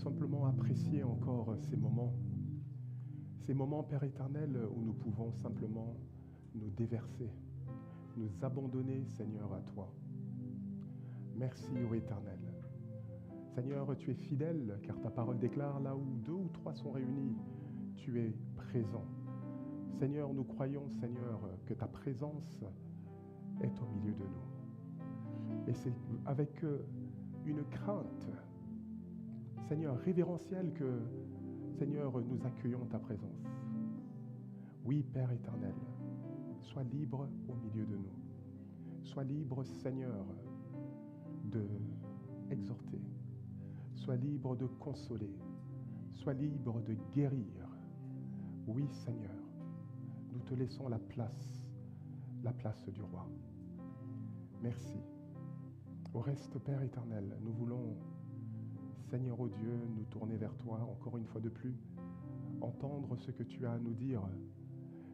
simplement apprécier encore ces moments, Père éternel, où nous pouvons simplement nous déverser, nous abandonner, Seigneur, à toi. Merci, ô Éternel. Seigneur, tu es fidèle, car ta parole déclare, là où 2 ou 3 sont réunis, tu es présent. Seigneur, nous croyons, Seigneur, que ta présence est au milieu de nous. Et c'est avec une crainte, Seigneur, révérentielle que, Seigneur, nous accueillons ta présence. Oui, Père éternel, sois libre au milieu de nous. Sois libre, Seigneur, de exhorter. Sois libre de consoler. Sois libre de guérir. Oui, Seigneur, nous te laissons la place du roi. Merci. Au reste, Père éternel, nous voulons, Seigneur, ô Dieu, nous tourner vers toi encore une fois de plus, entendre ce que tu as à nous dire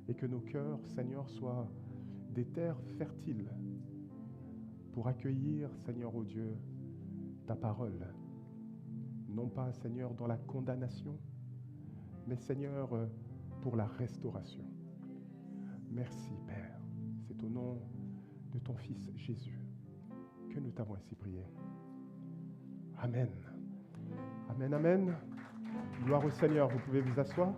et que nos cœurs, Seigneur, soient des terres fertiles pour accueillir, Seigneur, ô Dieu, ta parole. Non pas, Seigneur, dans la condamnation, mais, Seigneur, pour la restauration. Merci, Père. C'est au nom de ton Fils Jésus que nous t'avons ainsi prié. Amen. Amen, amen. Gloire au Seigneur. Vous pouvez vous asseoir.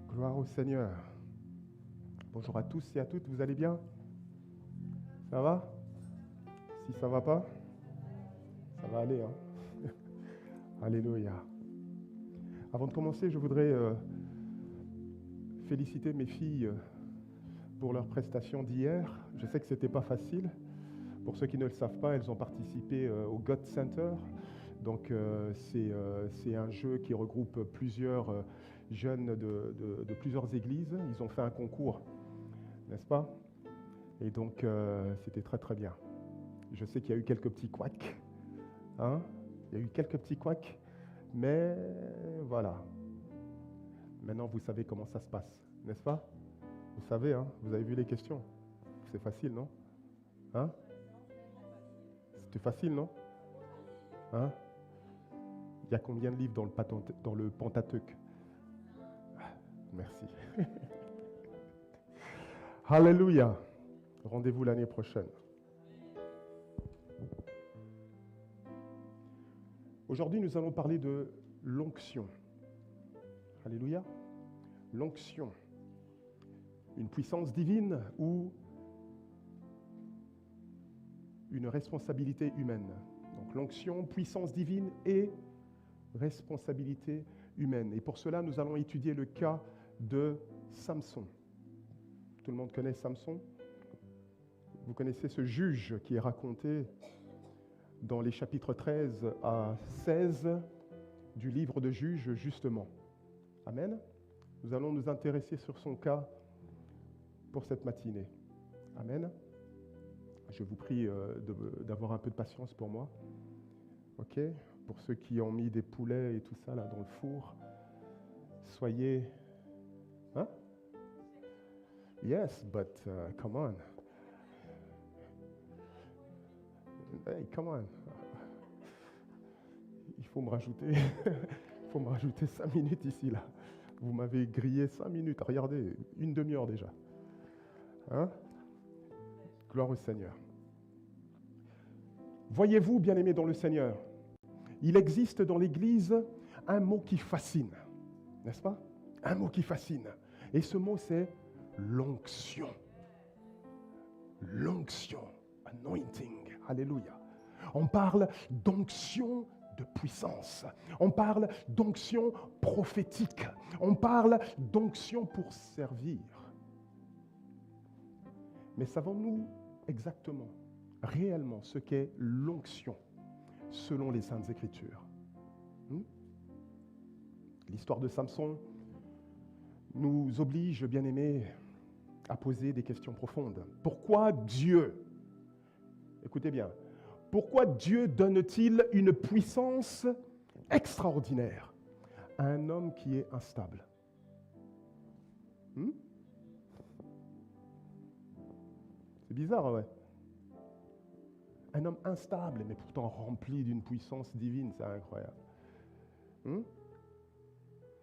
Gloire au Seigneur. Bonjour à tous et à toutes. Vous allez bien? Ça va? Si ça ne va pas, ça va aller. Hein? Alléluia. Avant de commencer, je voudrais féliciter mes filles pour leur prestation d'hier. Je sais que ce n'était pas facile. Pour ceux qui ne le savent pas, elles ont participé au God Center. Donc c'est un jeu qui regroupe plusieurs jeunes de plusieurs églises. Ils ont fait un concours, n'est-ce pas? Et donc c'était très très bien. Je sais qu'il y a eu quelques petits couacs. Hein? Il y a eu quelques petits couacs. Mais voilà. Maintenant, vous savez comment ça se passe, n'est-ce pas? Vous savez, hein? Vous avez vu les questions? C'est facile, non? Hein? C'était facile, non? Hein? Il y a combien de livres dans le Pentateuque? Merci. Alléluia. Rendez-vous l'année prochaine. Aujourd'hui, nous allons parler de l'onction. Alléluia. L'onction. Une puissance divine ou une responsabilité humaine. Donc l'onction, puissance divine et responsabilité humaine. Et pour cela, nous allons étudier le cas de Samson. Tout le monde connaît Samson? Vous connaissez ce juge qui est raconté dans les chapitres 13 à 16 du livre de Juges, justement. Amen. Nous allons nous intéresser sur son cas pour cette matinée. Amen. Je vous prie d'avoir un peu de patience pour moi. OK? Pour ceux qui ont mis des poulets et tout ça là dans le four, soyez... Hein? Yes, but come on. Hey, come on. Il faut me rajouter 5 minutes ici, là. Vous m'avez grillé 5 minutes. Regardez, une demi-heure déjà. Hein? Gloire au Seigneur. Voyez-vous, bien-aimés dans le Seigneur, il existe dans l'Église un mot qui fascine. N'est-ce pas? Un mot qui fascine. Et ce mot, c'est l'onction. L'onction. Anointing. Alléluia. On parle d'onction de puissance. On parle d'onction prophétique. On parle d'onction pour servir. Mais savons-nous exactement, réellement, ce qu'est l'onction selon les Saintes Écritures? L'histoire de Samson nous oblige, bien-aimés, à poser des questions profondes. Pourquoi Dieu, écoutez bien, pourquoi Dieu donne-t-il une puissance extraordinaire à un homme qui est instable? C'est bizarre, ouais. Un homme instable, mais pourtant rempli d'une puissance divine, c'est incroyable.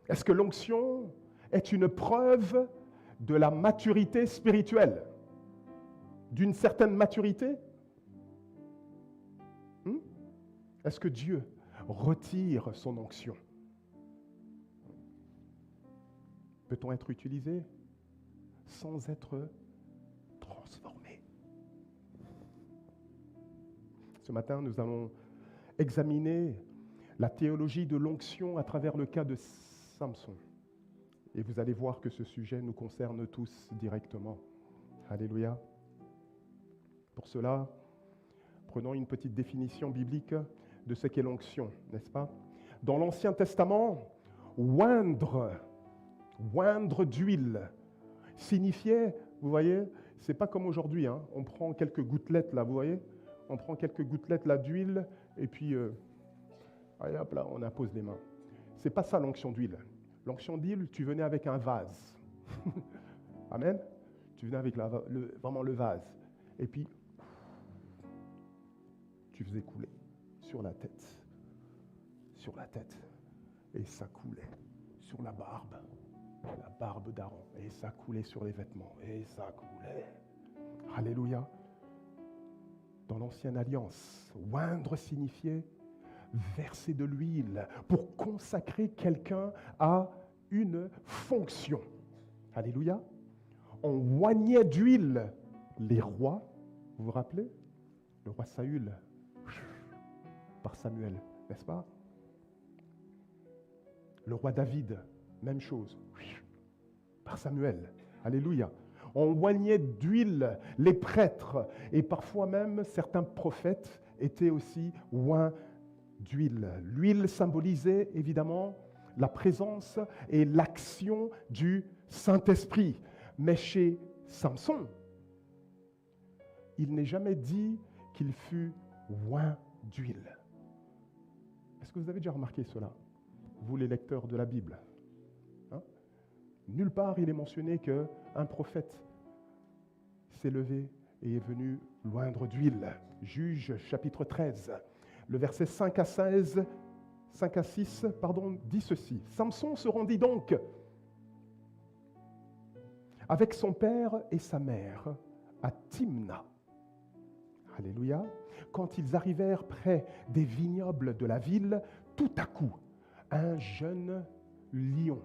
Est-ce que l'onction est une preuve de la maturité spirituelle? D'une certaine maturité? Est-ce que Dieu retire son onction? Peut-on être utilisé sans être transformé? Ce matin, nous allons examiner la théologie de l'onction à travers le cas de Samson. Et vous allez voir que ce sujet nous concerne tous directement. Alléluia. Pour cela, prenons une petite définition biblique de ce qu'est l'onction, n'est-ce pas? Dans l'Ancien Testament, oindre d'huile signifiait, vous voyez, c'est pas comme aujourd'hui, on prend quelques gouttelettes là, vous voyez, on prend quelques gouttelettes là d'huile et puis allez, hop là, on impose les mains. C'est pas ça l'onction d'huile. L'onction d'huile, tu venais avec un vase. Amen. Tu venais avec vraiment le vase. Et puis, tu faisais couler sur la tête. Et ça coulait sur la barbe d'Aaron. Et ça coulait sur les vêtements. Et ça coulait. Alléluia. Dans l'Ancienne Alliance, oindre signifiait verser de l'huile pour consacrer quelqu'un à une fonction. Alléluia. On oignait d'huile les rois. Vous vous rappelez? Le roi Saül, par Samuel, n'est-ce pas? Le roi David, même chose, par Samuel. Alléluia. On oignait d'huile les prêtres et parfois même certains prophètes étaient aussi oints d'huile. L'huile symbolisait évidemment la présence et l'action du Saint-Esprit. Mais chez Samson, il n'est jamais dit qu'il fut oint d'huile. Est-ce que vous avez déjà remarqué cela, vous les lecteurs de la Bible? Nulle part il est mentionné qu'un prophète s'est levé et est venu l'oindre d'huile. Juge chapitre 13, le verset 5 à 6, dit ceci. Samson se rendit donc avec son père et sa mère à Timna. Alléluia. Quand ils arrivèrent près des vignobles de la ville, tout à coup, un jeune lion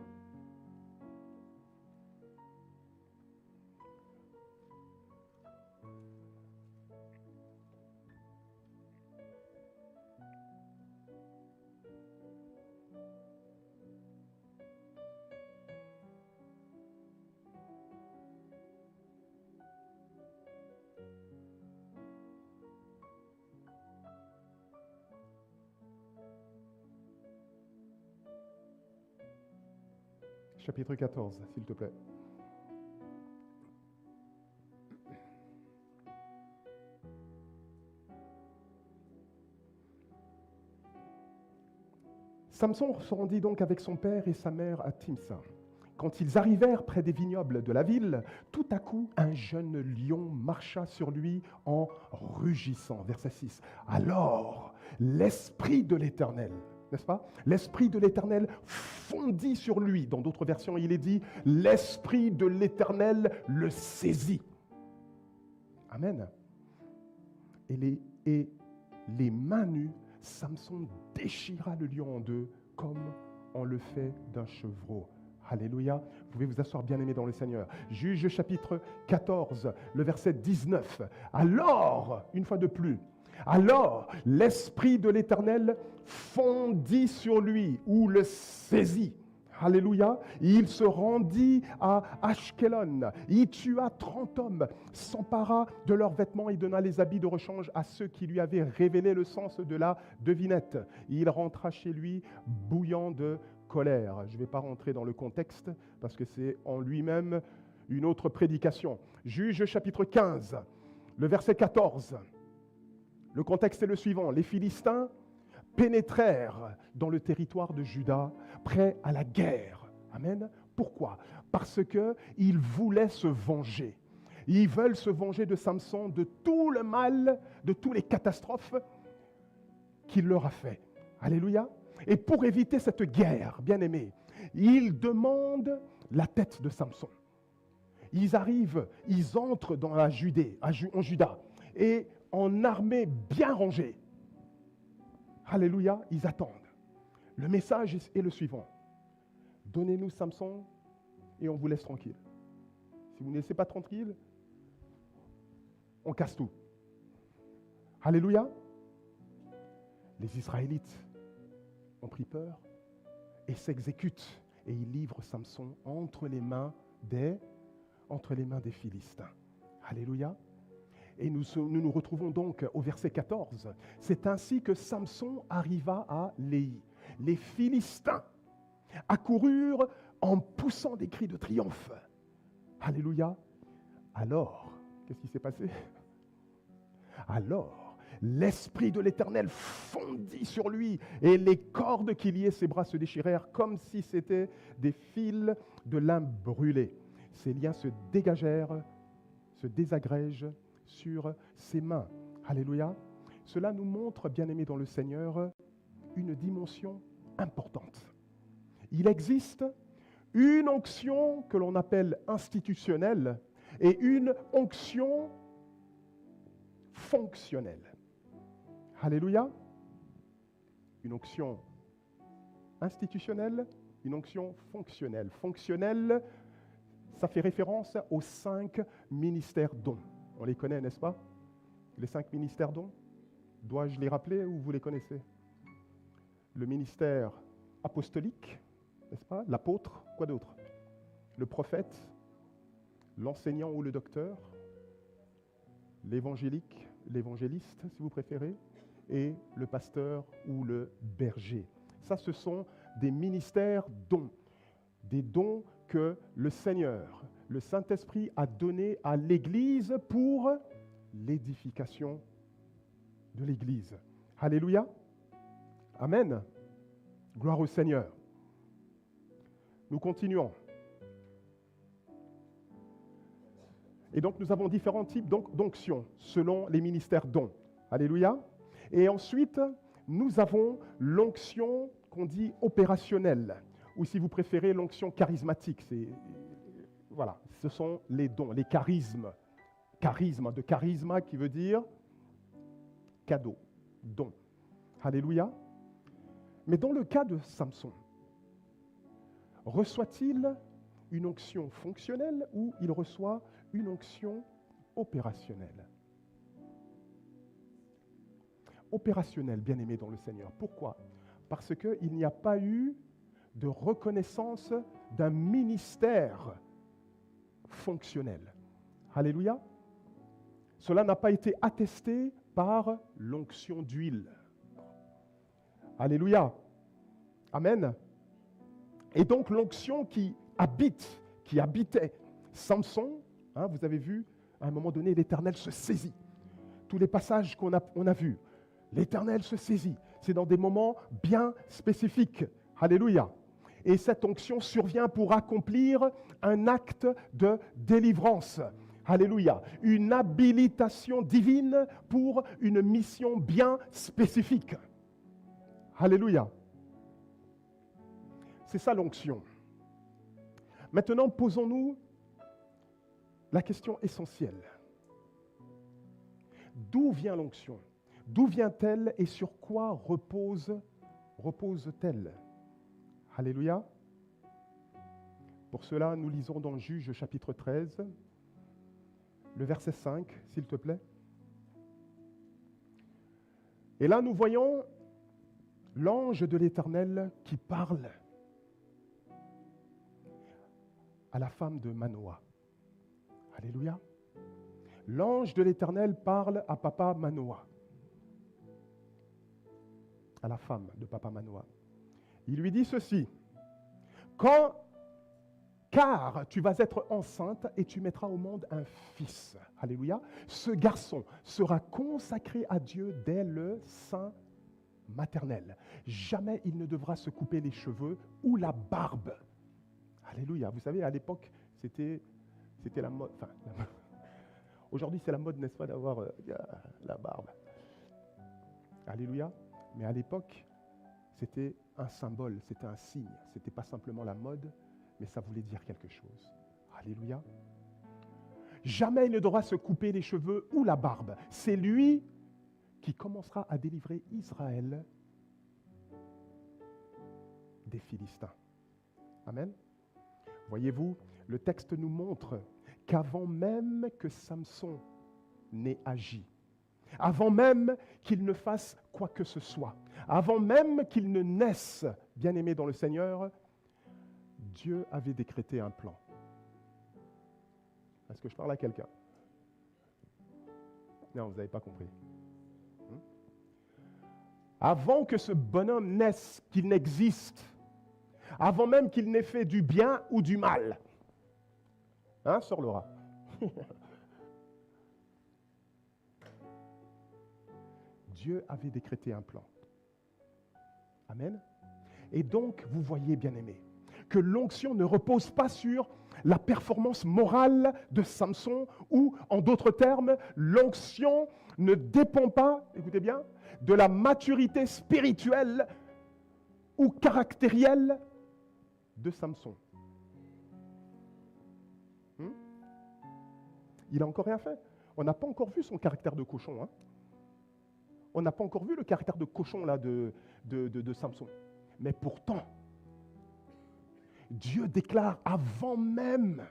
chapitre 14, s'il te plaît. Samson se rendit donc avec son père et sa mère à Timsa. Quand ils arrivèrent près des vignobles de la ville, tout à coup, un jeune lion marcha sur lui en rugissant. Verset 6. Alors, l'Esprit de l'Éternel, n'est-ce pas? L'Esprit de l'Éternel fondit sur lui. Dans d'autres versions, il est dit, l'Esprit de l'Éternel le saisit. Amen. Et les mains nues, Samson déchira le lion en deux, comme on le fait d'un chevreau. Alléluia. Vous pouvez vous asseoir, bien-aimés dans le Seigneur. Juge chapitre 14, le verset 19. Alors, une fois de plus, alors l'Esprit de l'Éternel fondit sur lui ou le saisit. Alléluia. Il se rendit à Ashkelon. Il tua 30 hommes, s'empara de leurs vêtements et donna les habits de rechange à ceux qui lui avaient révélé le sens de la devinette. Il rentra chez lui bouillant de colère. Je ne vais pas rentrer dans le contexte parce que c'est en lui-même une autre prédication. Juge chapitre 15, le verset 14. Le contexte est le suivant. Les Philistins pénétrèrent dans le territoire de Juda, prêts à la guerre. Amen. Pourquoi? Parce qu'ils voulaient se venger. Ils veulent se venger de Samson, de tout le mal, de toutes les catastrophes qu'il leur a fait. Alléluia. Et pour éviter cette guerre, bien-aimés, ils demandent la tête de Samson. Ils arrivent, ils entrent dans la Judée, en Juda, et en armée bien rangée. Alléluia, ils attendent. Le message est le suivant. Donnez-nous Samson et on vous laisse tranquille. Si vous ne laissez pas tranquille, on casse tout. Alléluia. Les Israélites ont pris peur et s'exécutent. Et ils livrent Samson entre les mains des Philistins. Alléluia. Et nous nous retrouvons donc au verset 14. C'est ainsi que Samson arriva à Léhi. Les Philistins accoururent en poussant des cris de triomphe. Alléluia. Alors, qu'est-ce qui s'est passé? Alors, l'Esprit de l'Éternel fondit sur lui et les cordes qui liaient ses bras se déchirèrent comme si c'était des fils de lin brûlé. Ses liens se dégagèrent, se désagrègent sur ses mains. Alléluia. Cela nous montre, bien-aimés dans le Seigneur, une dimension importante. Il existe une onction que l'on appelle institutionnelle et une onction fonctionnelle. Alléluia. Une onction institutionnelle, une onction fonctionnelle. Fonctionnelle, ça fait référence aux 5 ministères dons. On les connaît, n'est-ce pas? Les 5 ministères dons. Dois-je les rappeler ou vous les connaissez? Le ministère apostolique, n'est-ce pas? L'apôtre, quoi d'autre? Le prophète, l'enseignant ou le docteur, l'évangélique, l'évangéliste, si vous préférez, et le pasteur ou le berger. Ça, ce sont des ministères dons, des dons que le Seigneur, le Saint-Esprit a donnés à l'Église pour l'édification de l'Église. Alléluia. Amen. Gloire au Seigneur. Nous continuons. Et donc, nous avons différents types d'onctions selon les ministères dons. Alléluia. Et ensuite, nous avons l'onction qu'on dit opérationnelle, ou si vous préférez, l'onction charismatique. Voilà, ce sont les dons, les charismes. Charisme, de charisma qui veut dire cadeau, don. Alléluia. Mais dans le cas de Samson, reçoit-il une onction fonctionnelle ou il reçoit une onction opérationnelle? Opérationnelle, bien-aimé dans le Seigneur. Pourquoi? Parce qu'il n'y a pas eu de reconnaissance d'un ministère fonctionnel. Alléluia. Cela n'a pas été attesté par l'onction d'huile. Alléluia. Amen. Et donc l'onction qui habitait Samson, vous avez vu, à un moment donné, l'Éternel se saisit. Tous les passages qu'on a vus, l'Éternel se saisit. C'est dans des moments bien spécifiques. Alléluia. Et cette onction survient pour accomplir un acte de délivrance. Alléluia. Une habilitation divine pour une mission bien spécifique. Alléluia. C'est ça l'onction. Maintenant, posons-nous la question essentielle. D'où vient l'onction? D'où vient-elle et sur quoi repose-t-elle? Alléluia. Pour cela, nous lisons dans Juge chapitre 13, le verset 5, s'il te plaît. Et là, nous voyons l'ange de l'Éternel qui parle à la femme de Manoah. Alléluia. L'ange de l'Éternel parle à papa Manoah, à la femme de papa Manoah. Il lui dit ceci: car tu vas être enceinte et tu mettras au monde un fils. Alléluia. Ce garçon sera consacré à Dieu dès le sein maternel. Jamais il ne devra se couper les cheveux ou la barbe. Alléluia. Vous savez, à l'époque, c'était la mode. Enfin, Aujourd'hui, c'est la mode, n'est-ce pas, d'avoir la barbe. Alléluia. Mais à l'époque, c'était un symbole, c'était un signe. Ce n'était pas simplement la mode, mais ça voulait dire quelque chose. Alléluia. Jamais il ne devra se couper les cheveux ou la barbe. C'est lui qui commencera à délivrer Israël des Philistins. Amen. Voyez-vous, le texte nous montre qu'avant même que Samson n'ait agi, avant même qu'il ne fasse quoi que ce soit, avant même qu'il ne naisse, bien-aimé dans le Seigneur, Dieu avait décrété un plan. Est-ce que je parle à quelqu'un? Non, vous n'avez pas compris. Avant que ce bonhomme naisse, qu'il n'existe, avant même qu'il n'ait fait du bien ou du mal. Hein, Sœur Laura? Dieu avait décrété un plan. Amen. Et donc, vous voyez, bien-aimés, que l'onction ne repose pas sur la performance morale de Samson, ou, en d'autres termes, l'onction ne dépend pas, écoutez bien, de la maturité spirituelle ou caractérielle de Samson. Il n'a encore rien fait. On n'a pas encore vu son caractère de cochon. Hein. On n'a pas encore vu le caractère de cochon là, de Samson. Mais pourtant, Dieu déclare avant même,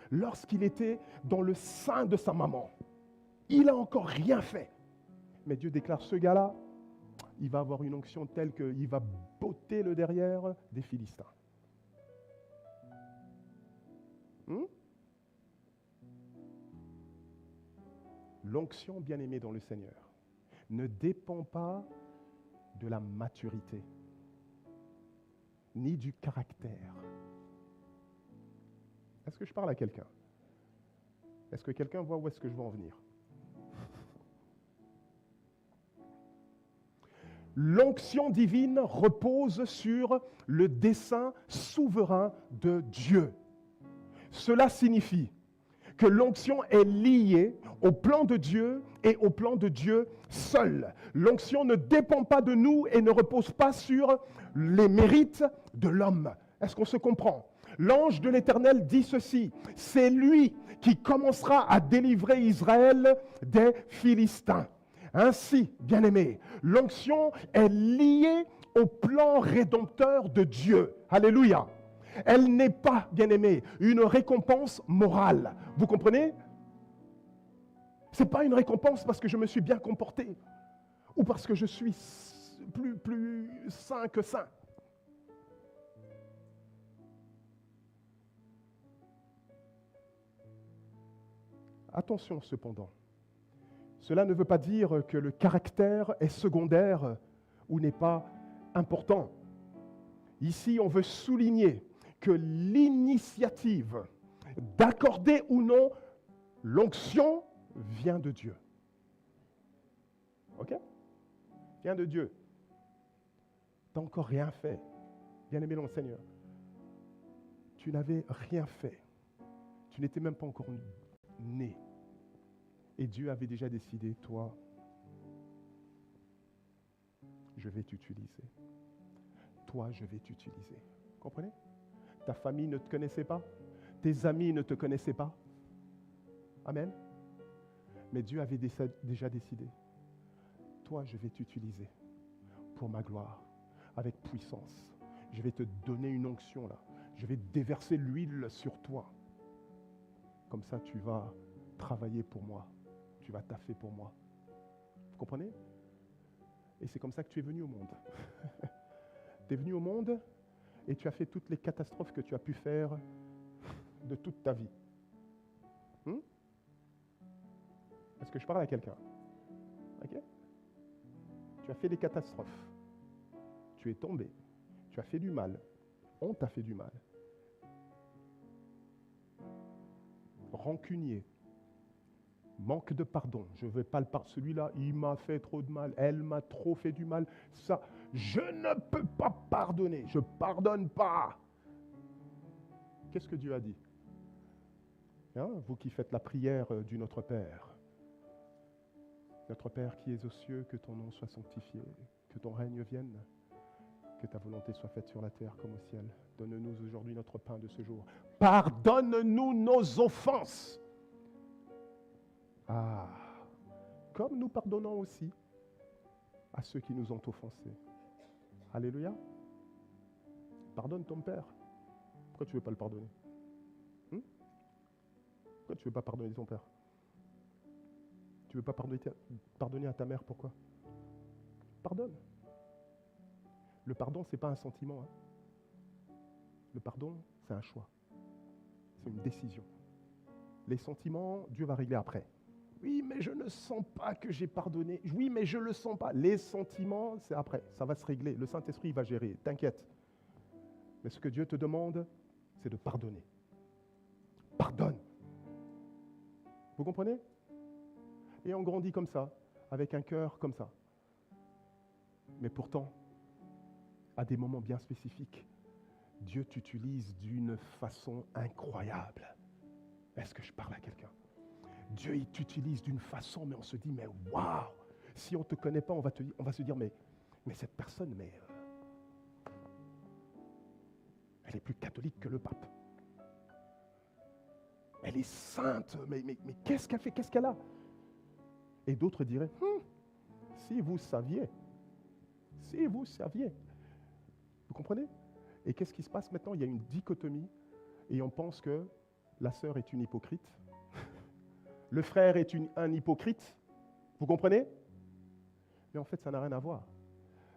lorsqu'il était dans le sein de sa maman, il n'a encore rien fait. Mais Dieu déclare, ce gars-là, il va avoir une onction telle qu'il va botter le derrière des Philistins. L'onction, bien-aimée dans le Seigneur, ne dépend pas de la maturité, ni du caractère. Est-ce que je parle à quelqu'un? Est-ce que quelqu'un voit où est-ce que je veux en venir? L'onction divine repose sur le dessein souverain de Dieu. Cela signifie que l'onction est liée au plan de Dieu et au plan de Dieu seul. L'onction ne dépend pas de nous et ne repose pas sur les mérites de l'homme. Est-ce qu'on se comprend? L'ange de l'Éternel dit ceci, c'est lui qui commencera à délivrer Israël des Philistins. Ainsi, bien-aimés, l'onction est liée au plan rédempteur de Dieu. Alléluia. Elle n'est pas, bien-aimés, une récompense morale. Vous comprenez? Ce n'est pas une récompense parce que je me suis bien comporté ou parce que je suis plus saint que saint. Attention cependant, cela ne veut pas dire que le caractère est secondaire ou n'est pas important. Ici, on veut souligner que l'initiative d'accorder ou non l'onction vient de Dieu. Ok? Vient de Dieu. Tu n'as encore rien fait. Bien-aimé dans le Seigneur. Tu n'avais rien fait. Tu n'étais même pas encore né. Et Dieu avait déjà décidé, toi, je vais t'utiliser. Toi, je vais t'utiliser. Comprenez? Ta famille ne te connaissait pas. Tes amis ne te connaissaient pas. Amen. Mais Dieu avait déjà décidé. Toi, je vais t'utiliser pour ma gloire, avec puissance. Je vais te donner une onction là. Je vais déverser l'huile sur toi. Comme ça, tu vas travailler pour moi. Tu vas taffer pour moi. Vous comprenez? Et c'est comme ça que tu es venu au monde. Tu es venu au monde et tu as fait toutes les catastrophes que tu as pu faire de toute ta vie. Est-ce que je parle à quelqu'un? Ok? Tu as fait des catastrophes. Tu es tombé. Tu as fait du mal. On t'a fait du mal. Rancunier. Manque de pardon. Je ne vais pas le pardonner. Celui-là, il m'a fait trop de mal. Elle m'a trop fait du mal. Ça, je ne peux pas pardonner. Je ne pardonne pas. Qu'est-ce que Dieu a dit? Hein, vous qui faites la prière du Notre Père. Notre Père qui es aux cieux, que ton nom soit sanctifié, que ton règne vienne, que ta volonté soit faite sur la terre comme au ciel. Donne-nous aujourd'hui notre pain de ce jour. Pardonne-nous nos offenses. Ah, comme nous pardonnons aussi à ceux qui nous ont offensés. Alléluia. Pardonne ton père. Pourquoi tu ne veux pas le pardonner? Pourquoi tu ne veux pas pardonner ton père? Tu ne veux pas pardonner à ta mère, pourquoi? Pardonne. Le pardon, ce n'est pas un sentiment. Le pardon, c'est un choix. C'est une décision. Les sentiments, Dieu va régler après. Oui, mais je ne sens pas que j'ai pardonné. Oui, mais je ne le sens pas. Les sentiments, c'est après. Ça va se régler. Le Saint-Esprit va gérer. T'inquiète. Mais ce que Dieu te demande, c'est de pardonner. Pardonne. Vous comprenez? Et on grandit comme ça, avec un cœur comme ça. Mais pourtant, à des moments bien spécifiques, Dieu t'utilise d'une façon incroyable. Est-ce que je parle à quelqu'un? Dieu, il t'utilise d'une façon, mais on se dit, mais waouh! Si on ne te connaît pas, on va se dire, mais cette personne, elle est plus catholique que le pape. Elle est sainte, mais qu'est-ce qu'elle fait? Qu'est-ce qu'elle a? Et d'autres diraient, si vous saviez. Vous comprenez? Et qu'est-ce qui se passe maintenant? Il y a une dichotomie et on pense que la sœur est une hypocrite. Le frère est un hypocrite. Vous comprenez? Mais en fait, ça n'a rien à voir.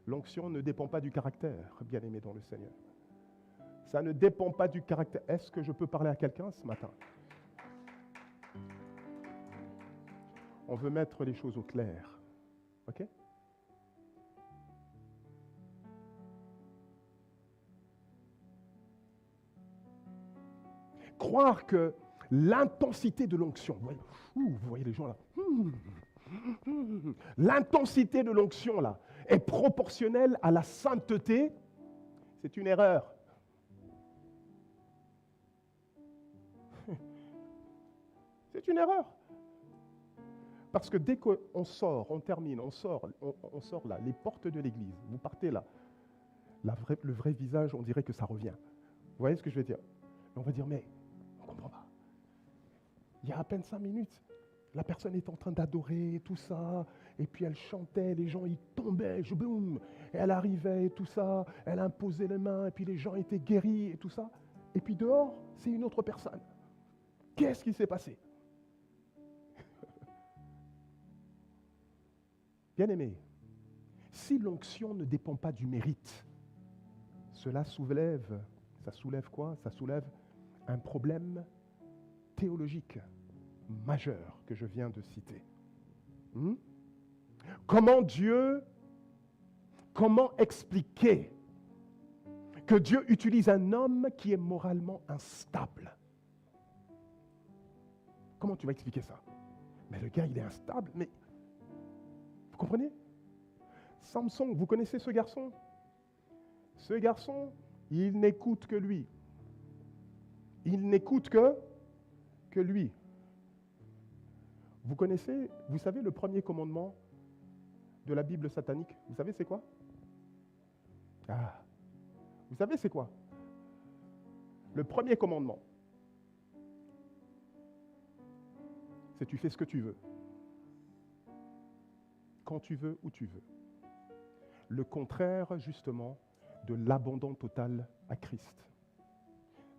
L'onction ne dépend pas du caractère, bien-aimé dans le Seigneur. Ça ne dépend pas du caractère. Est-ce que je peux parler à quelqu'un ce matin? On veut mettre les choses au clair. OK? Croire que l'intensité de l'onction, vous voyez les gens là, l'intensité de l'onction là est proportionnelle à la sainteté, c'est une erreur. C'est une erreur. Parce que dès qu'on sort, on termine, on sort là, les portes de l'église, vous partez là, le vrai visage, on dirait que ça revient. Vous voyez ce que je veux dire? On va dire, mais on ne comprend pas. Il y a à peine 5 minutes, la personne est en train d'adorer, tout ça, et puis elle chantait, les gens, ils tombaient, boum, et elle arrivait, et tout ça, elle imposait les mains, et puis les gens étaient guéris, et tout ça. Et puis dehors, c'est une autre personne. Qu'est-ce qui s'est passé? Bien-aimé, si l'onction ne dépend pas du mérite, ça soulève quoi? Ça soulève un problème théologique majeur que je viens de citer. Comment expliquer que Dieu utilise un homme qui est moralement instable? Comment tu vas expliquer ça? Mais le gars, il est instable, mais vous comprenez? Samson, vous connaissez ce garçon? Ce garçon, il n'écoute que lui. Il n'écoute que lui. Vous savez le premier commandement de la Bible satanique? Vous savez c'est quoi? Vous savez c'est quoi? Le premier commandement, c'est tu fais ce que tu veux. Quand tu veux, où tu veux. Le contraire, justement, de l'abandon total à Christ.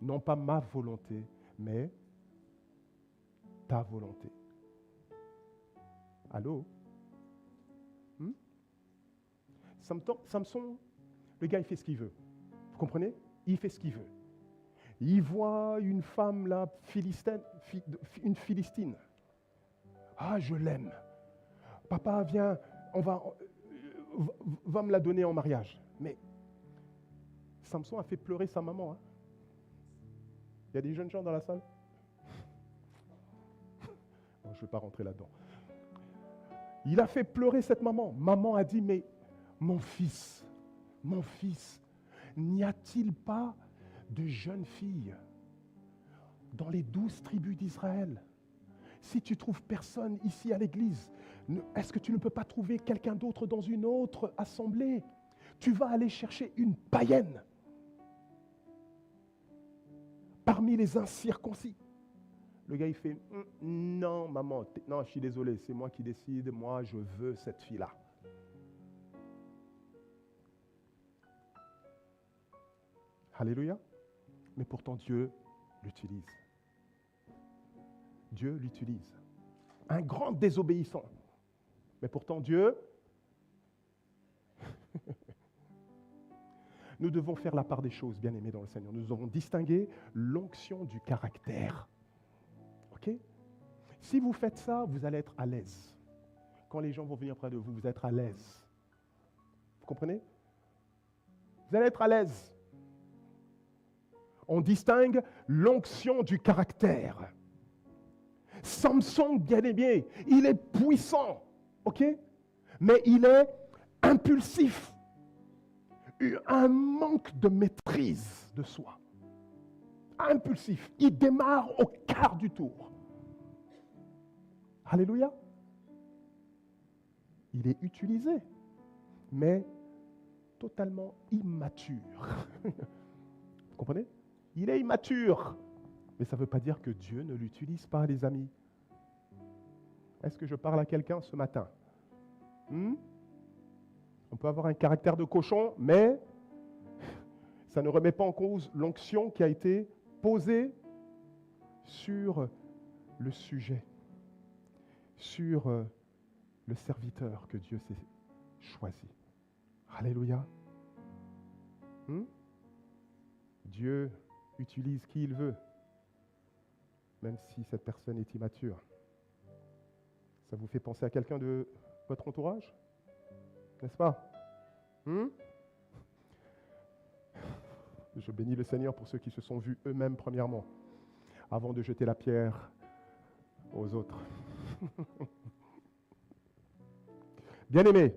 Non pas ma volonté, mais ta volonté. Allô? Samson, le gars, il fait ce qu'il veut. Vous comprenez? Il fait ce qu'il veut. Il voit une femme là, une Philistine. Ah, je l'aime. Papa, viens, va me la donner en mariage. Mais Samson a fait pleurer sa maman. Il y a des jeunes gens dans la salle? Bon, je ne vais pas rentrer là-dedans. Il a fait pleurer cette maman. Maman a dit, mais mon fils, n'y a-t-il pas de jeunes filles dans les 12 tribus d'Israël Si tu trouves personne ici à l'église, est-ce que tu ne peux pas trouver quelqu'un d'autre dans une autre assemblée? Tu vas aller chercher une païenne parmi les incirconcis. Le gars, il fait, non, maman, non, je suis désolé, c'est moi qui décide, moi, je veux cette fille-là. Alléluia. Mais pourtant, Dieu l'utilise. Dieu l'utilise. Un grand désobéissant. Mais pourtant, Dieu, nous devons faire la part des choses, bien-aimés dans le Seigneur. Nous devons distinguer l'onction du caractère. OK? Si vous faites ça, vous allez être à l'aise. Quand les gens vont venir près de vous, vous allez être à l'aise. Vous comprenez? Vous allez être à l'aise. On distingue l'onction du caractère. Samson, bien aimé, il est puissant, ok? Mais il est impulsif. Un manque de maîtrise de soi. Impulsif. Il démarre au quart du tour. Alléluia. Il est utilisé, mais totalement immature. Vous comprenez? Il est immature. Mais ça ne veut pas dire que Dieu ne l'utilise pas, les amis. Est-ce que je parle à quelqu'un ce matin? On peut avoir un caractère de cochon, mais ça ne remet pas en cause l'onction qui a été posée sur le sujet, sur le serviteur que Dieu s'est choisi. Alléluia. Dieu utilise qui il veut, même si cette personne est immature. Ça vous fait penser à quelqu'un de votre entourage? N'est-ce pas? Je bénis le Seigneur pour ceux qui se sont vus eux-mêmes premièrement, avant de jeter la pierre aux autres. Bien-aimés,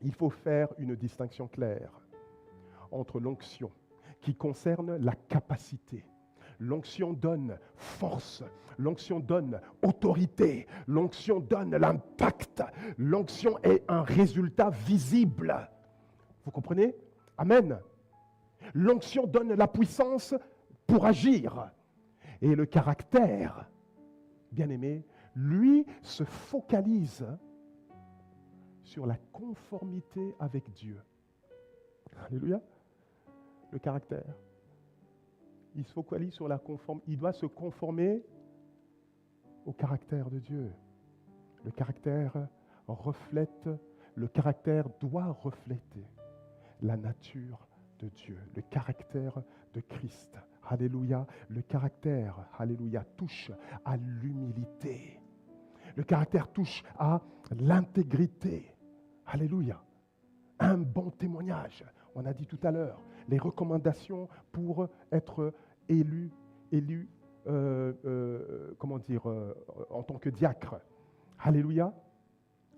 il faut faire une distinction claire entre l'onction qui concerne la capacité. L'onction donne force, l'onction donne autorité, l'onction donne l'impact, l'onction est un résultat visible. Vous comprenez? Amen. L'onction donne la puissance pour agir. Et le caractère, bien-aimé, lui se focalise sur la conformité avec Dieu. Alléluia. Le caractère. Il se focalise sur la conformité. Il doit se conformer au caractère de Dieu. Le caractère doit refléter la nature de Dieu, le caractère de Christ. Alléluia. Le caractère, alléluia, touche à l'humilité. Le caractère touche à l'intégrité. Alléluia. Un bon témoignage. On a dit tout à l'heure, les recommandations pour être élu en tant que diacre. Alléluia.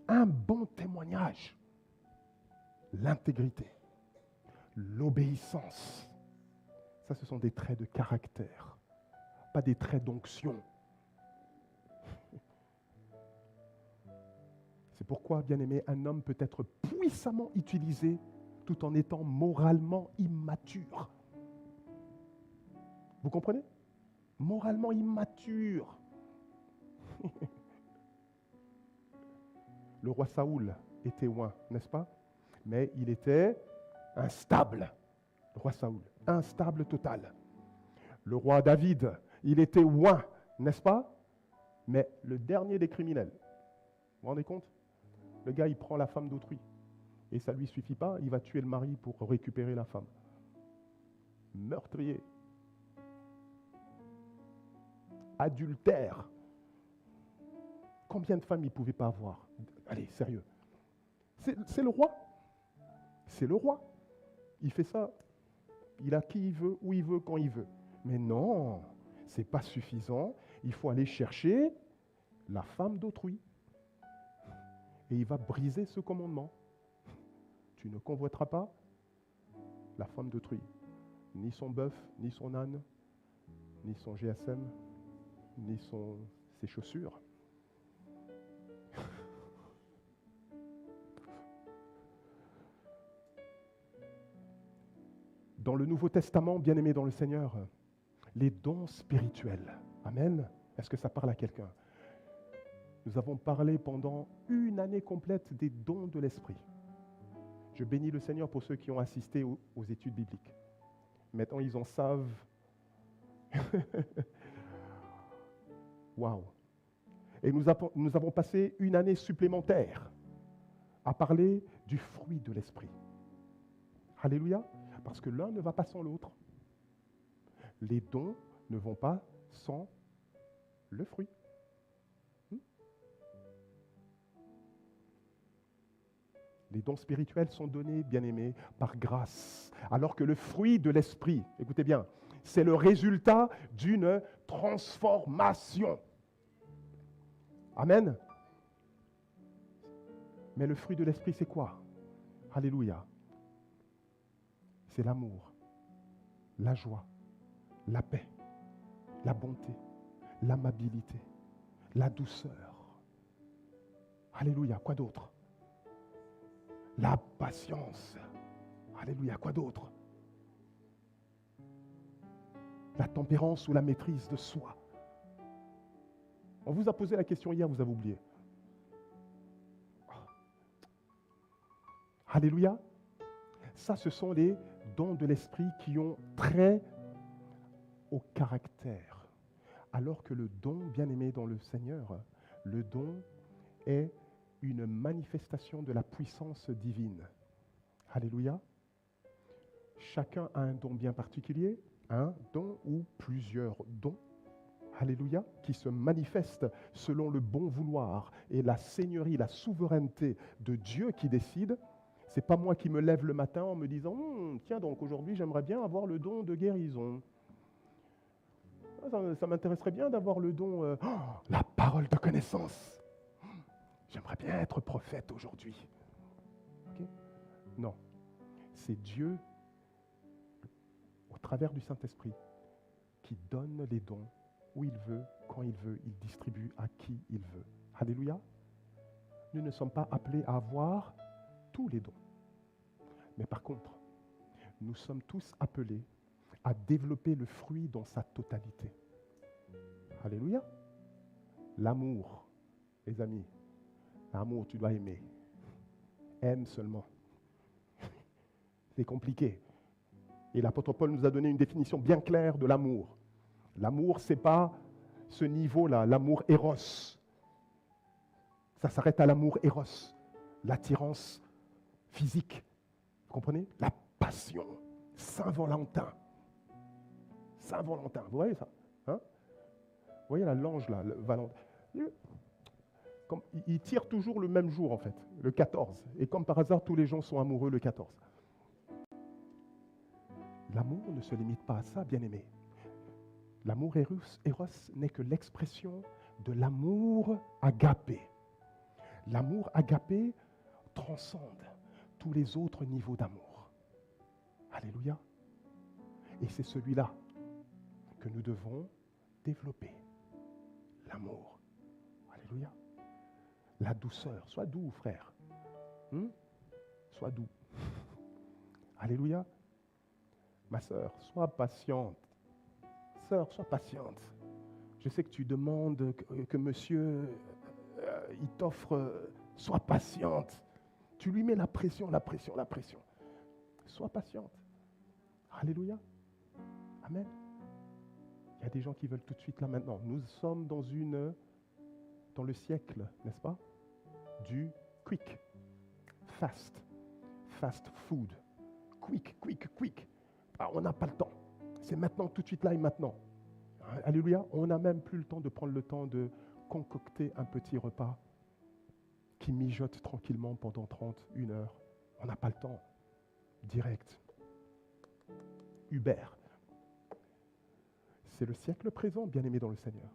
Un bon témoignage. L'intégrité. L'obéissance. Ça, ce sont des traits de caractère, pas des traits d'onction. C'est pourquoi, bien-aimé, un homme peut être puissamment utilisé tout en étant moralement immature. Vous comprenez? Moralement immature. Le roi Saoul était oint, n'est-ce pas? Mais il était instable. Le roi Saoul, instable total. Le roi David, il était oint, n'est-ce pas? Mais le dernier des criminels. Vous vous rendez compte? Le gars, il prend la femme d'autrui. Et ça ne lui suffit pas, il va tuer le mari pour récupérer la femme. Meurtrier. Adultère. Combien de femmes il ne pouvait pas avoir? Allez, sérieux. C'est le roi. C'est le roi. Il fait ça. Il a qui il veut, où il veut, quand il veut. Mais non, ce n'est pas suffisant. Il faut aller chercher la femme d'autrui. Et il va briser ce commandement. Tu ne convoiteras pas la femme d'autrui. Ni son bœuf, ni son âne, ni son GSM, ni son ses chaussures. Dans le Nouveau Testament, bien-aimés dans le Seigneur, les dons spirituels. Amen. Est-ce que ça parle à quelqu'un? Nous avons parlé pendant une année complète des dons de l'Esprit. Je bénis le Seigneur pour ceux qui ont assisté aux études bibliques. Maintenant, ils en savent. Waouh! Et nous avons passé une année supplémentaire à parler du fruit de l'Esprit. Alléluia! Parce que l'un ne va pas sans l'autre. Les dons ne vont pas sans le fruit. Les dons spirituels sont donnés, bien-aimés, par grâce. Alors que le fruit de l'Esprit, écoutez bien, c'est le résultat d'une transformation. Amen. Mais le fruit de l'Esprit, c'est quoi? Alléluia. C'est l'amour, la joie, la paix, la bonté, l'amabilité, la douceur. Alléluia. Quoi d'autre? La patience. Alléluia. Quoi d'autre? La tempérance ou la maîtrise de soi. On vous a posé la question hier, vous avez oublié. Alléluia. Ça, ce sont les dons de l'Esprit qui ont trait au caractère. Alors que le don, bien-aimé dans le Seigneur, le don est une manifestation de la puissance divine. Alléluia. Chacun a un don bien particulier, un don ou plusieurs dons. Alléluia, qui se manifestent selon le bon vouloir et la seigneurie, la souveraineté de Dieu qui décide. Ce n'est pas moi qui me lève le matin en me disant « Tiens donc, aujourd'hui, j'aimerais bien avoir le don de guérison. Ça m'intéresserait bien d'avoir le don, la parole de connaissance. J'aimerais bien être prophète aujourd'hui. » Okay? Non, c'est Dieu, au travers du Saint-Esprit, qui donne les dons où il veut, quand il veut, il distribue à qui il veut. Alléluia. Nous ne sommes pas appelés à avoir tous les dons. Mais par contre, nous sommes tous appelés à développer le fruit dans sa totalité. Alléluia. L'amour, les amis, l'amour, tu dois aimer. Aime seulement. C'est compliqué. Et l'apôtre Paul nous a donné une définition bien claire de l'amour. L'amour, ce n'est pas ce niveau-là, l'amour éros. Ça s'arrête à l'amour éros, l'attirance physique. Vous comprenez? La passion. Saint-Valentin. Saint-Valentin, vous voyez ça? Hein? Vous voyez l'ange là, le Valentin. Il tire toujours le même jour en fait, le 14. Et comme par hasard, tous les gens sont amoureux le 14. L'amour ne se limite pas à ça, bien-aimé. L'amour éros n'est que l'expression de l'amour agapé. L'amour agapé transcende tous les autres niveaux d'amour. Alléluia. Et c'est celui-là que nous devons développer. L'amour. Alléluia. La douceur. Sois doux, frère. Sois doux. Alléluia. Ma sœur, sois patiente. Sœur, sois patiente. Je sais que tu demandes que monsieur, il t'offre, sois patiente. Tu lui mets la pression. Sois patiente. Alléluia. Amen. Il y a des gens qui veulent tout de suite là maintenant. Nous sommes dans le siècle, n'est-ce pas, du quick, fast food. Quick. Ah, on n'a pas le temps. C'est maintenant, tout de suite là et maintenant. Alléluia. On n'a même plus le temps de prendre le temps de concocter un petit repas qui mijote tranquillement pendant 31 heures. On n'a pas le temps. Direct. Uber. C'est le siècle présent, bien-aimé dans le Seigneur.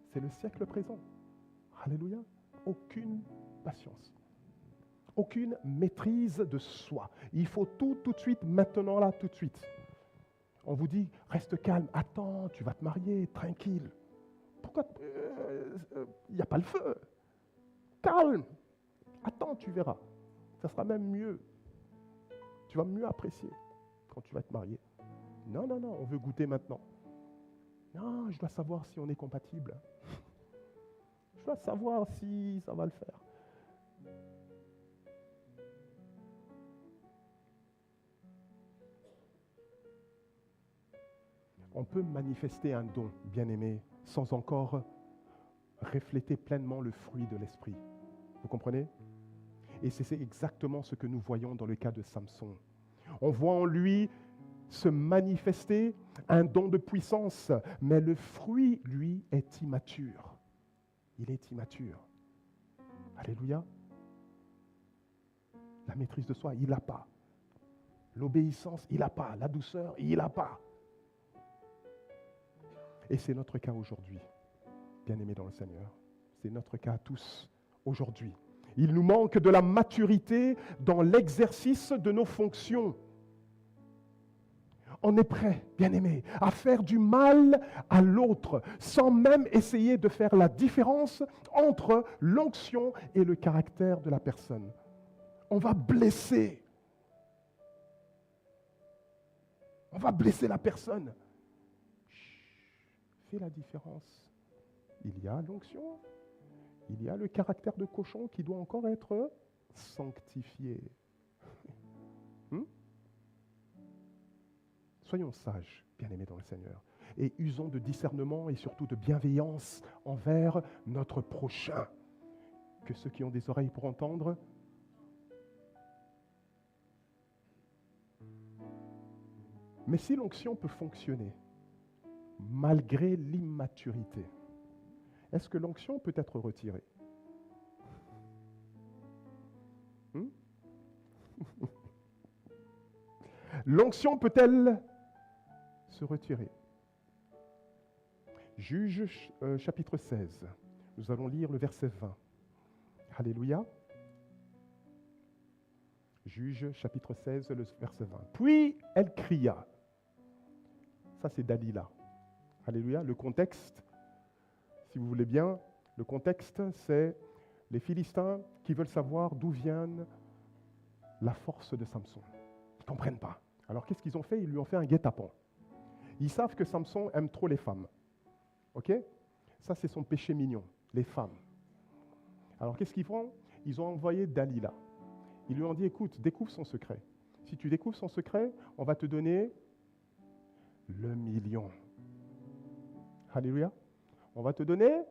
C'est le siècle présent. Alléluia. Aucune patience. Aucune maîtrise de soi. Il faut tout de suite, maintenant là, tout de suite. On vous dit, reste calme, attends, tu vas te marier, tranquille. Pourquoi il n'y a pas le feu? Calme. Attends, tu verras. Ça sera même mieux. Tu vas mieux apprécier quand tu vas te marier. Non, non, non, on veut goûter maintenant. Non, je dois savoir si on est compatible. Je dois savoir si ça va le faire. On peut manifester un don, bien-aimé, sans encore refléter pleinement le fruit de l'esprit. Vous comprenez? Et c'est exactement ce que nous voyons dans le cas de Samson. On voit en lui se manifester un don de puissance, mais le fruit, lui, est immature. Il est immature. Alléluia. La maîtrise de soi, il n'a pas. L'obéissance, il n'a pas. La douceur, il n'a pas. Et c'est notre cas aujourd'hui, bien-aimés dans le Seigneur. C'est notre cas à tous aujourd'hui. Il nous manque de la maturité dans l'exercice de nos fonctions. On est prêt, bien-aimés, à faire du mal à l'autre, sans même essayer de faire la différence entre l'onction et le caractère de la personne. On va blesser. On va blesser la personne. Fais la différence. Il y a l'onction, il y a le caractère de cochon qui doit encore être sanctifié. Soyons sages, bien-aimés dans le Seigneur, et usons de discernement et surtout de bienveillance envers notre prochain. Que ceux qui ont des oreilles pour entendre, mais si l'onction peut fonctionner malgré l'immaturité, est-ce que l'onction peut être retirée? L'onction peut-elle se retirer? Juge chapitre 16. Nous allons lire le verset 20. Alléluia. Juge chapitre 16, le verset 20. Puis elle cria. Ça c'est Dalila. Alléluia. Le contexte, si vous voulez bien, le contexte c'est les Philistins qui veulent savoir d'où vient la force de Samson. Ils ne comprennent pas. Alors qu'est-ce qu'ils ont fait? Ils lui ont fait un guet-apens. Ils savent que Samson aime trop les femmes. Ok? Ça, c'est son péché mignon, les femmes. Alors qu'est-ce qu'ils font? Ils ont envoyé Dalila. Ils lui ont dit, écoute, découvre son secret. Si tu découvres son secret, on va te donner le million. Alléluia. On va te donner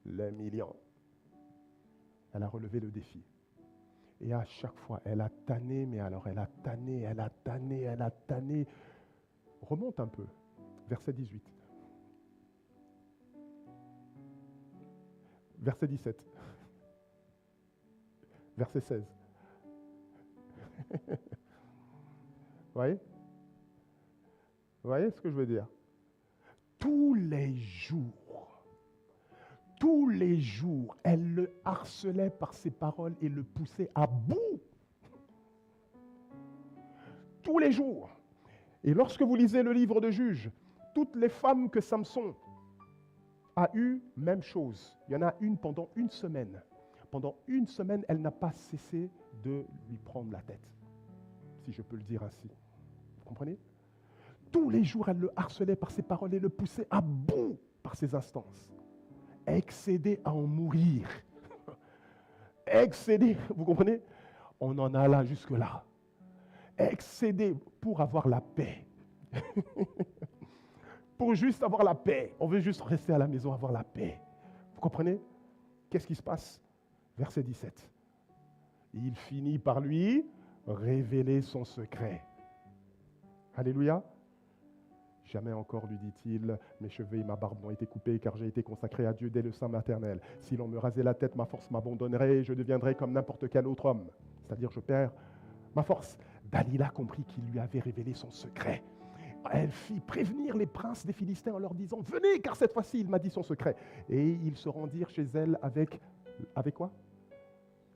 le million. Elle a relevé le défi. Et à chaque fois, elle a tanné, mais alors elle a tanné, elle a tanné, elle a tanné. Remonte un peu. Verset 18. Verset 17. Verset 16. Vous voyez? Vous voyez ce que je veux dire? Tous les jours, elle le harcelait par ses paroles et le poussait à bout. Tous les jours. Et lorsque vous lisez le livre de Juges, toutes les femmes que Samson a eues, même chose. Il y en a une pendant une semaine. Pendant une semaine, elle n'a pas cessé de lui prendre la tête, si je peux le dire ainsi. Vous comprenez? Tous les jours, elle le harcelait par ses paroles et le poussait à bout par ses instances. Excédé à en mourir. Excédé, vous comprenez? On en a là jusque-là. Excédé pour avoir la paix. Pour juste avoir la paix. On veut juste rester à la maison, avoir la paix. Vous comprenez? Qu'est-ce qui se passe? Verset 17. Il finit par lui révéler son secret. Alléluia. Jamais encore, lui dit-il, mes cheveux et ma barbe ont été coupés car j'ai été consacré à Dieu dès le sein maternel. Si l'on me rasait la tête, ma force m'abandonnerait et je deviendrais comme n'importe quel autre homme. C'est-à-dire, je perds ma force. Dalila comprit qu'il lui avait révélé son secret. Elle fit prévenir les princes des Philistins en leur disant, venez car cette fois-ci il m'a dit son secret. Et ils se rendirent chez elle avec quoi?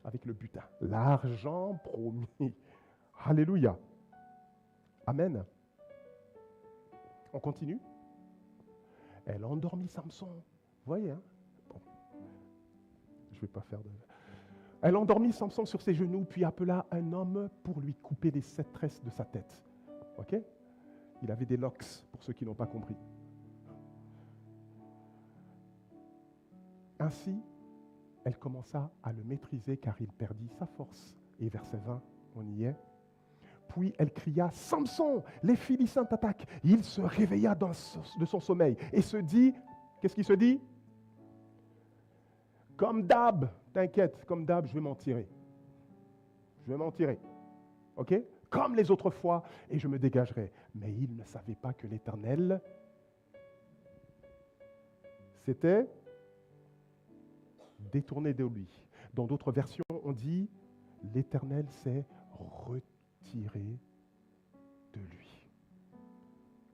Avec le butin, l'argent promis. Alléluia. Amen. On continue. Elle endormit Samson voyez, hein? Bon, je ne vais pas faire de... Elle endormit Samson sur ses genoux, puis appela un homme pour lui couper les 7 tresses de sa tête. Ok? Il avait des locks, pour ceux qui n'ont pas compris. Ainsi, elle commença à le maîtriser car il perdit sa force. Et verset 20, on y est. Puis elle cria, Samson, les Philistins t'attaquent. Il se réveilla de son sommeil et se dit, qu'est-ce qu'il se dit? Comme d'hab, t'inquiète, comme d'hab, je vais m'en tirer. Je vais m'en tirer. Ok? Comme les autres fois, et je me dégagerai. Mais il ne savait pas que l'Éternel, s'était détourné de lui. Dans d'autres versions, on dit, l'Éternel s'est retiré de lui.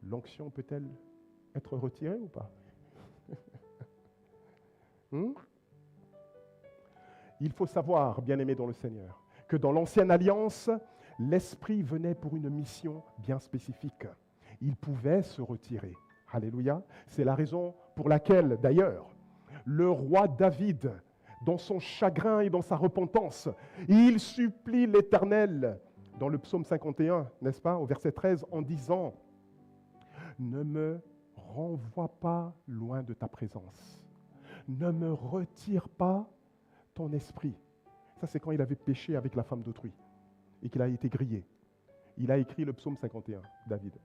L'onction peut-elle être retirée ou pas? Il faut savoir, bien-aimés dans le Seigneur, que dans l'Ancienne Alliance, l'Esprit venait pour une mission bien spécifique. Il pouvait se retirer. Alléluia. C'est la raison pour laquelle, d'ailleurs, le roi David, dans son chagrin et dans sa repentance, il supplie l'Éternel, dans le psaume 51, n'est-ce pas, au verset 13, en disant « Ne me renvoie pas loin de ta présence. Ne me retire pas ton esprit. » Ça, c'est quand il avait péché avec la femme d'autrui et qu'il a été grillé. Il a écrit le psaume 51, David.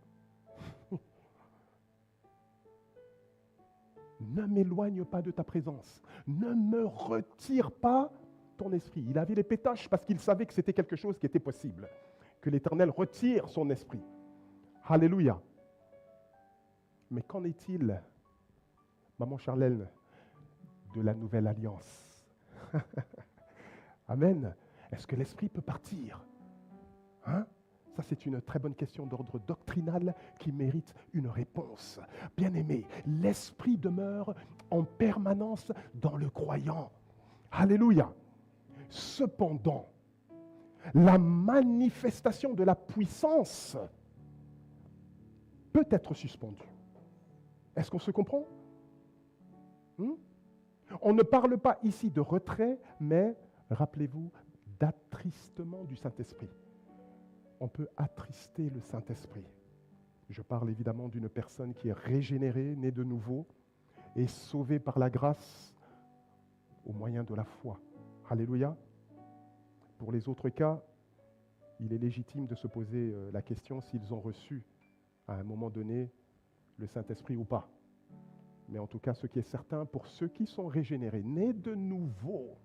Ne m'éloigne pas de ta présence. Ne me retire pas ton esprit. Il avait les pétaches parce qu'il savait que c'était quelque chose qui était possible. Que l'Éternel retire son esprit. Alléluia. Mais qu'en est-il, maman Charlène, de la nouvelle alliance? Amen. Est-ce que l'esprit peut partir? Hein? Ça, c'est une très bonne question d'ordre doctrinal qui mérite une réponse. Bien-aimé, l'esprit demeure en permanence dans le croyant. Alléluia. Cependant, la manifestation de la puissance peut être suspendue. Est-ce qu'on se comprend? On ne parle pas ici de retrait, mais, rappelez-vous, d'attristement du Saint-Esprit. On peut attrister le Saint-Esprit. Je parle évidemment d'une personne qui est régénérée, née de nouveau, et sauvée par la grâce au moyen de la foi. Alléluia. Pour les autres cas, il est légitime de se poser la question s'ils ont reçu à un moment donné le Saint-Esprit ou pas. Mais en tout cas, ce qui est certain, pour ceux qui sont régénérés, nés de nouveau,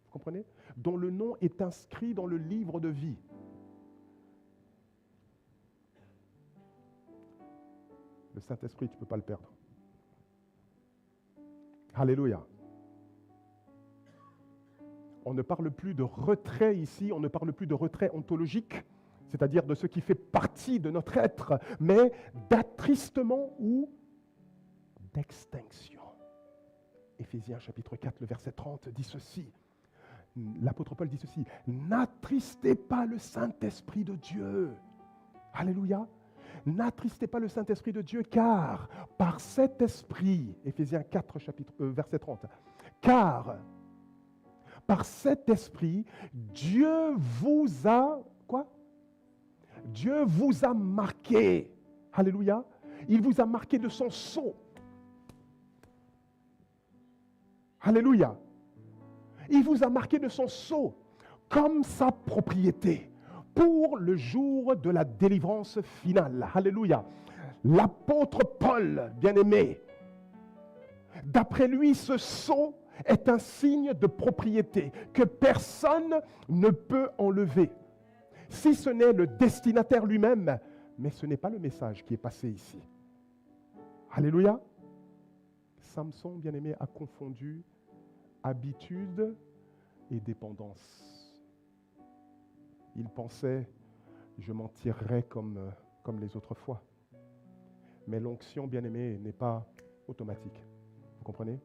vous comprenez, dont le nom est inscrit dans le livre de vie, le Saint-Esprit, tu ne peux pas le perdre. Alléluia. On ne parle plus de retrait ici, on ne parle plus de retrait ontologique, c'est-à-dire de ce qui fait partie de notre être, mais d'attristement ou d'extinction. Éphésiens chapitre 4, le verset 30 dit ceci. L'apôtre Paul dit ceci. N'attristez pas le Saint-Esprit de Dieu. Alléluia. N'attristez pas le Saint-Esprit de Dieu, car par cet esprit, Éphésiens 4, verset 30, car par cet esprit, Dieu vous a, quoi? Dieu vous a marqué. Alléluia. Il vous a marqué de son sceau. Alléluia. Il vous a marqué de son sceau comme sa propriété pour le jour de la délivrance finale. Alléluia. L'apôtre Paul, bien-aimé, d'après lui, ce sceau est un signe de propriété que personne ne peut enlever, si ce n'est le destinataire lui-même, mais ce n'est pas le message qui est passé ici. Alléluia. Samson, bien-aimé, a confondu habitude et dépendance. Il pensait, je m'en tirerai comme les autres fois. Mais l'onction, bien-aimé, n'est pas automatique. Vous comprenez?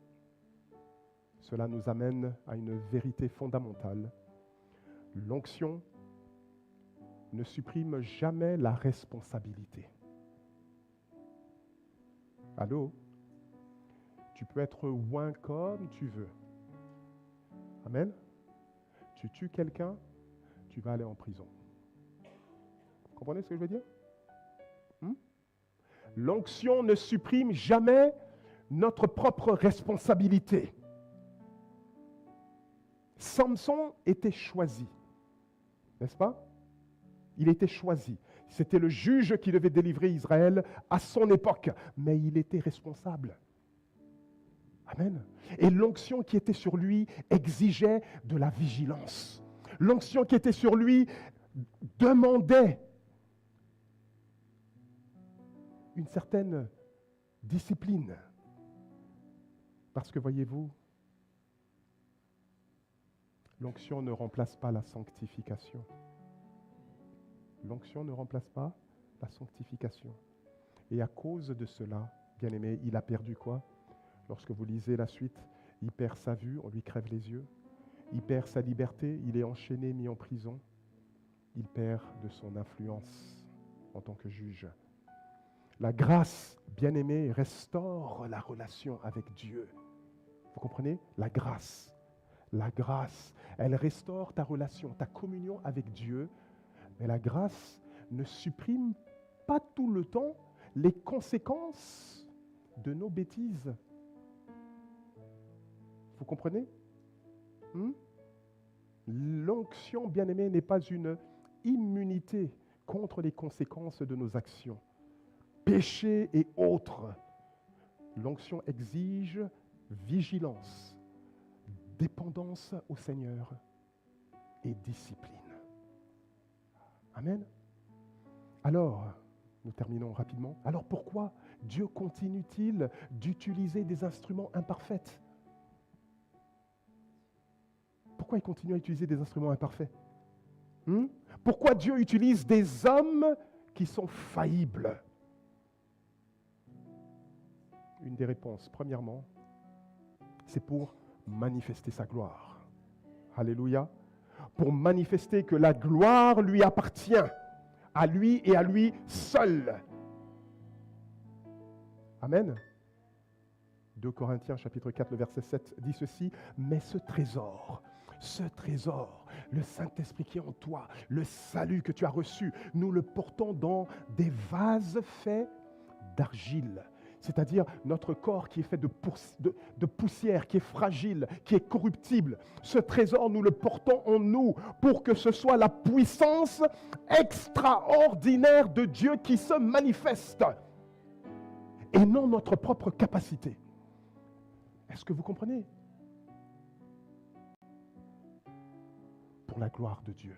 Cela nous amène à une vérité fondamentale. L'onction ne supprime jamais la responsabilité. Allô? Tu peux être oint comme tu veux. Amen. Tu tues quelqu'un, tu vas aller en prison. Vous comprenez ce que je veux dire? L'onction ne supprime jamais notre propre responsabilité. Samson était choisi, n'est-ce pas? Il était choisi. C'était le juge qui devait délivrer Israël à son époque, mais il était responsable. Amen. Et l'onction qui était sur lui exigeait de la vigilance. L'onction qui était sur lui demandait une certaine discipline. Parce que voyez-vous, l'onction ne remplace pas la sanctification. L'onction ne remplace pas la sanctification. Et à cause de cela, bien-aimé, il a perdu quoi? Lorsque vous lisez la suite, il perd sa vue, on lui crève les yeux. Il perd sa liberté, il est enchaîné, mis en prison. Il perd de son influence en tant que juge. La grâce, bien-aimé, restaure la relation avec Dieu. Vous comprenez? La grâce, elle restaure ta relation, ta communion avec Dieu. Mais la grâce ne supprime pas tout le temps les conséquences de nos bêtises. Vous comprenez? L'onction, bien-aimé, n'est pas une immunité contre les conséquences de nos actions, péchés et autres. L'onction exige vigilance, dépendance au Seigneur et discipline. Amen. Alors, nous terminons rapidement. Alors pourquoi Dieu continue-t-il d'utiliser des instruments imparfaits? Pourquoi il continue à utiliser des instruments imparfaits? Pourquoi Dieu utilise des hommes qui sont faillibles? Une des réponses, premièrement, c'est pour manifester sa gloire. Alléluia. Pour manifester que la gloire lui appartient, à lui et à lui seul. Amen. 2 Corinthiens chapitre 4, le verset 7 dit ceci, mais ce trésor, le Saint-Esprit qui est en toi, le salut que tu as reçu, nous le portons dans des vases faits d'argile. C'est-à-dire notre corps qui est fait de poussière, qui est fragile, qui est corruptible. Ce trésor, nous le portons en nous pour que ce soit la puissance extraordinaire de Dieu qui se manifeste et non notre propre capacité. Est-ce que vous comprenez? Pour la gloire de Dieu,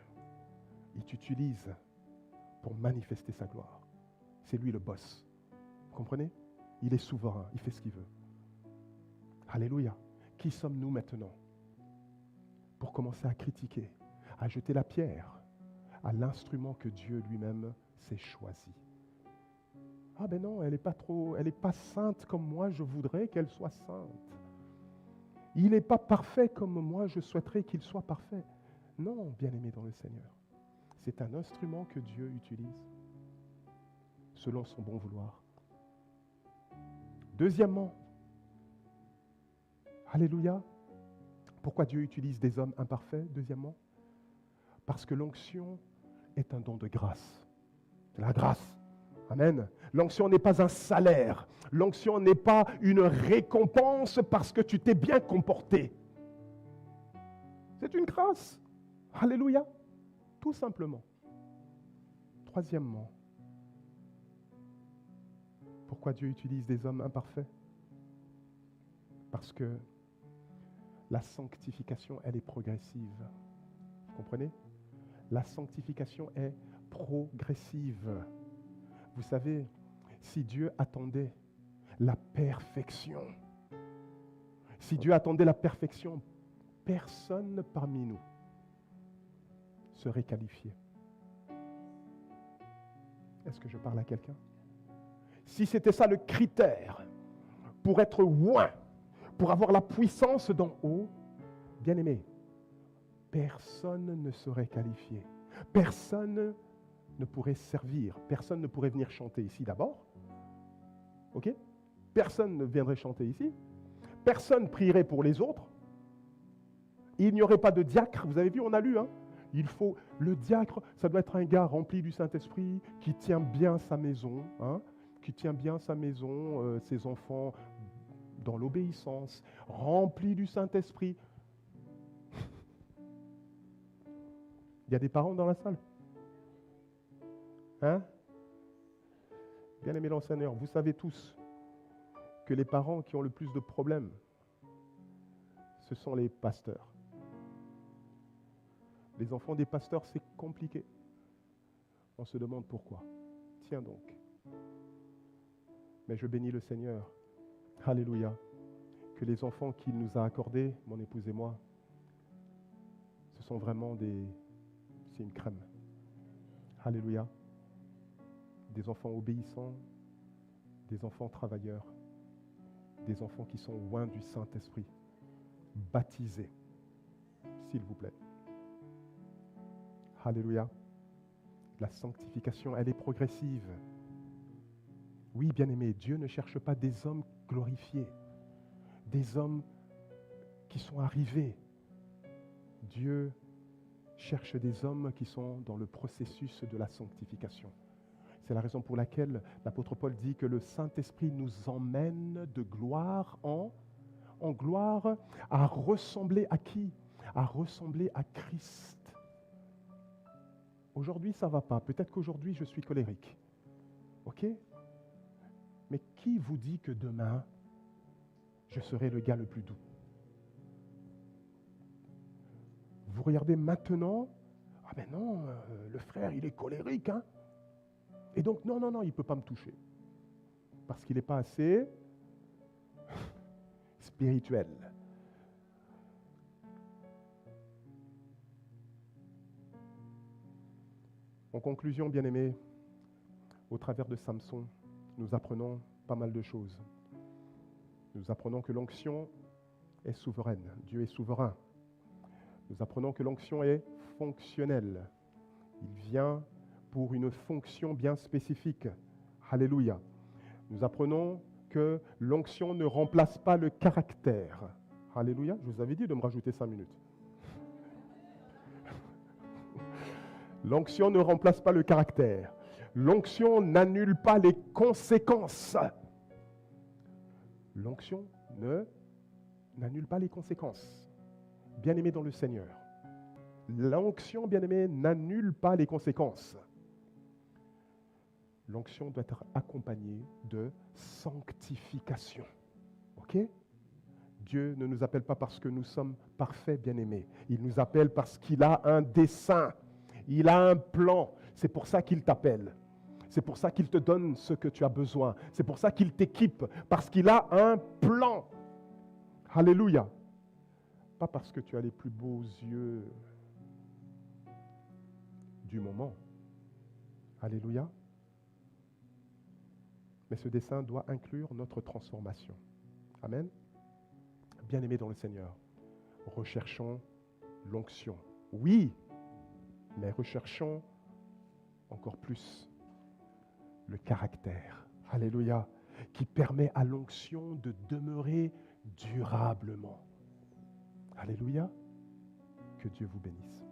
il t'utilise pour manifester sa gloire. C'est lui le boss. Vous comprenez? Il est souverain, il fait ce qu'il veut. Alléluia. Qui sommes-nous maintenant pour commencer à critiquer, à jeter la pierre à l'instrument que Dieu lui-même s'est choisi? Ah ben non, elle n'est pas sainte comme moi je voudrais qu'elle soit sainte. Il n'est pas parfait comme moi je souhaiterais qu'il soit parfait. Non, bien-aimé dans le Seigneur. C'est un instrument que Dieu utilise selon son bon vouloir. Deuxièmement, alléluia, pourquoi Dieu utilise des hommes imparfaits? Deuxièmement, parce que l'onction est un don de grâce. C'est la grâce. Amen. L'onction n'est pas un salaire. L'onction n'est pas une récompense parce que tu t'es bien comporté. C'est une grâce. Alléluia. Tout simplement. Troisièmement, pourquoi Dieu utilise des hommes imparfaits? Parce que la sanctification, elle est progressive. Vous comprenez? La sanctification est progressive. Vous savez, si Dieu attendait la perfection, personne parmi nous serait qualifié. Est-ce que je parle à quelqu'un? Si c'était ça le critère pour être oint, pour avoir la puissance d'en haut, bien aimé, personne ne serait qualifié. Personne ne pourrait servir. Personne ne pourrait venir chanter ici d'abord. OK? Personne ne viendrait chanter ici. personne prierait pour les autres. Il n'y aurait pas de diacre. Vous avez vu, on a lu, hein? Le diacre, ça doit être un gars rempli du Saint-Esprit, qui tient bien sa maison, hein? Qui tient bien sa maison, ses enfants dans l'obéissance, rempli du Saint-Esprit. Il y a des parents dans la salle? Hein? Bien-aimés dans le Seigneur, vous savez tous que les parents qui ont le plus de problèmes, ce sont les pasteurs. Les enfants des pasteurs, c'est compliqué. On se demande pourquoi. Tiens donc. Mais je bénis le Seigneur. Alléluia. Que les enfants qu'il nous a accordés, mon épouse et moi, ce sont vraiment c'est une crème. Alléluia. Des enfants obéissants, des enfants travailleurs, des enfants qui sont loin du Saint-Esprit, baptisés, s'il vous plaît. Alléluia. La sanctification, elle est progressive. Oui, bien-aimés, Dieu ne cherche pas des hommes glorifiés, des hommes qui sont arrivés. Dieu cherche des hommes qui sont dans le processus de la sanctification. C'est la raison pour laquelle l'apôtre Paul dit que le Saint-Esprit nous emmène de gloire en gloire à ressembler à qui? À ressembler à Christ. Aujourd'hui, ça ne va pas. Peut-être qu'aujourd'hui, je suis colérique. OK? Mais qui vous dit que demain, je serai le gars le plus doux? Vous regardez maintenant, ah ben non, le frère, il est colérique, hein? Et donc, non, il ne peut pas me toucher. Parce qu'il n'est pas assez spirituel. En conclusion, bien-aimés, au travers de Samson, nous apprenons pas mal de choses. Nous apprenons que l'onction est souveraine. Dieu est souverain. Nous apprenons que l'onction est fonctionnelle. Il vient pour une fonction bien spécifique. Alléluia. Nous apprenons que l'onction ne remplace pas le caractère. Alléluia. Je vous avais dit de me rajouter 5 minutes. L'onction ne remplace pas le caractère. L'onction n'annule pas les conséquences. L'onction n'annule pas les conséquences. Bien-aimé dans le Seigneur, l'onction, bien-aimé, n'annule pas les conséquences. L'onction doit être accompagnée de sanctification. OK? Dieu ne nous appelle pas parce que nous sommes parfaits, bien-aimés. Il nous appelle parce qu'il a un dessein. Il a un plan. C'est pour ça qu'il t'appelle. C'est pour ça qu'il te donne ce que tu as besoin. C'est pour ça qu'il t'équipe. Parce qu'il a un plan. Alléluia. Pas parce que tu as les plus beaux yeux du moment. Alléluia. Mais ce dessein doit inclure notre transformation. Amen. Bien-aimés dans le Seigneur, recherchons l'onction. Oui, mais recherchons encore plus le caractère. Alléluia. Qui permet à l'onction de demeurer durablement. Alléluia. Que Dieu vous bénisse.